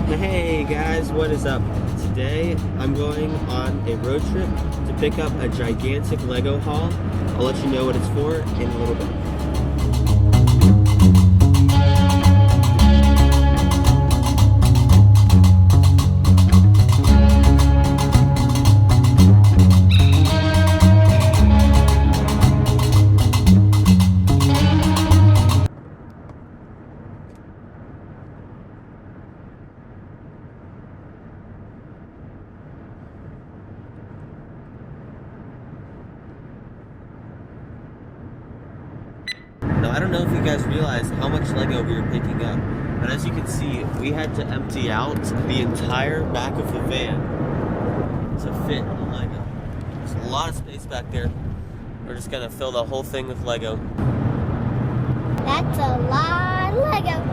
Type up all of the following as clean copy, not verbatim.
Hey guys, what is up? Today I'm going on a road trip to pick up a gigantic Lego haul. I'll let you know what it's for in a little bit. Now, I don't know if you guys realize how much Lego we were picking up, but as you can see, we had to empty out the entire back of the van to fit the Lego. There's a lot of space back there. We're just gonna fill the whole thing with Lego. That's a lot of Lego.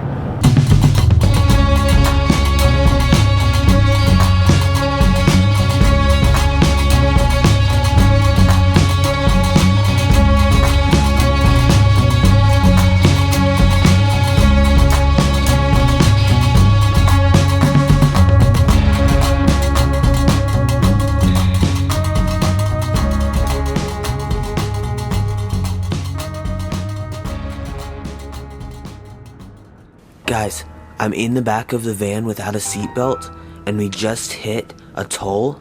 Guys, I'm in the back of the van without a seatbelt, and we just hit a toll,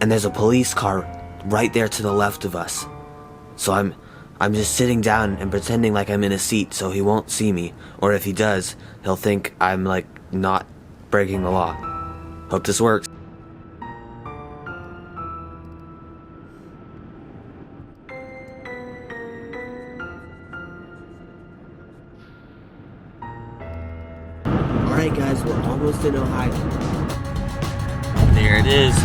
and there's a police car right there to the left of us. So I'm just sitting down and pretending like I'm in a seat so he won't see me, or if he does, he'll think I'm like not breaking the law. Hope this works. Alright guys, we're almost in Ohio. There it is.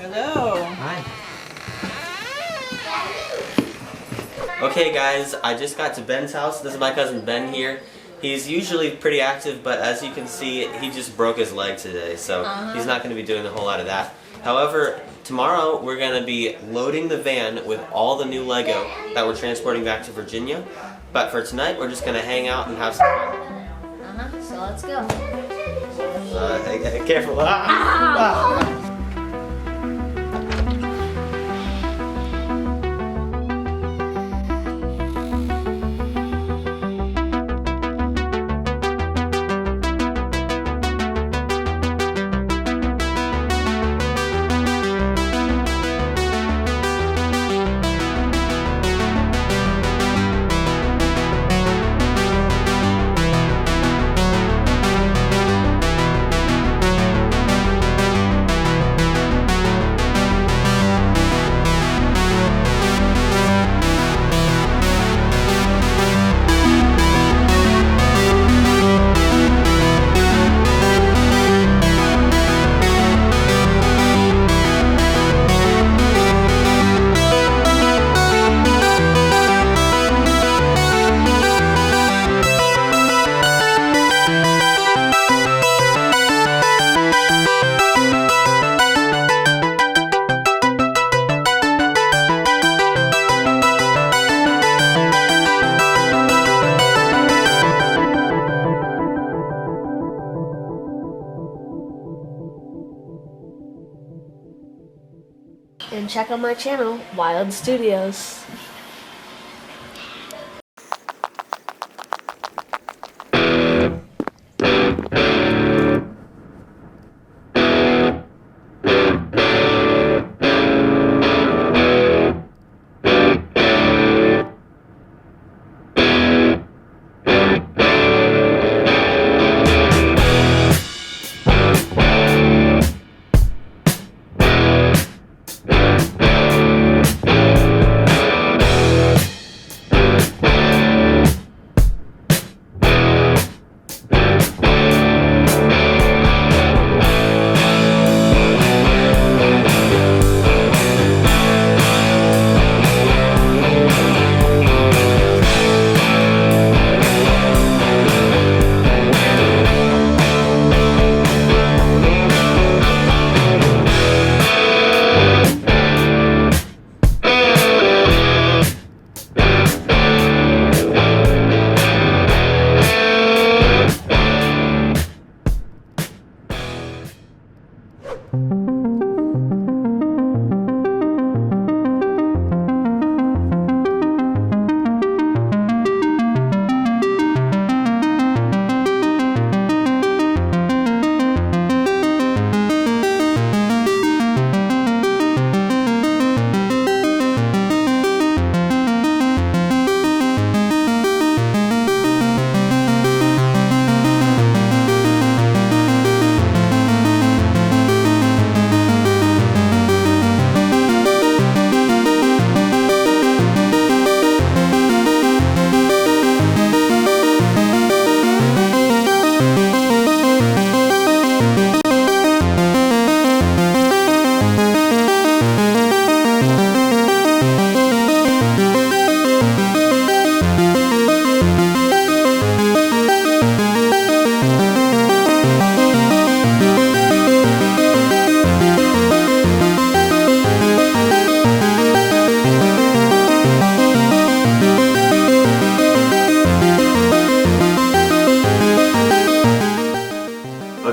Hello. Hi. Okay guys, I just got to Ben's house. This is my cousin Ben here. He's usually pretty active, but as you can see, he just broke his leg today, so he's not going to be doing a whole lot of that. However, tomorrow we're going to be loading the van with all the new Lego that we're transporting back to Virginia. But for tonight, we're just going to hang out and have some fun. So let's go. Hey, careful. Ah! And check out my channel, Wild Studios.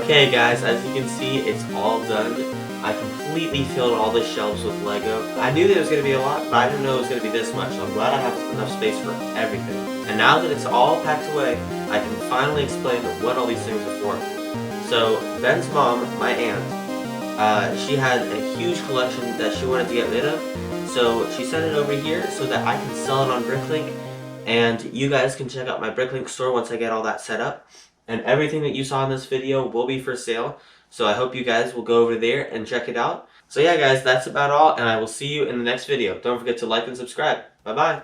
Okay guys, as you can see, it's all done. I completely filled all the shelves with Lego. I knew there was going to be a lot, but I didn't know it was going to be this much. So I'm glad I have enough space for everything. And now that it's all packed away, I can finally explain what all these things are for. So Ben's mom, my aunt, she had a huge collection that she wanted to get rid of. So she sent it over here so that I can sell it on Bricklink. And you guys can check out my Bricklink store once I get all that set up. And everything that you saw in this video will be for sale. So I hope you guys will go over there and check it out. So yeah guys, that's about all, and I will see you in the next video. Don't forget to like and subscribe. Bye bye.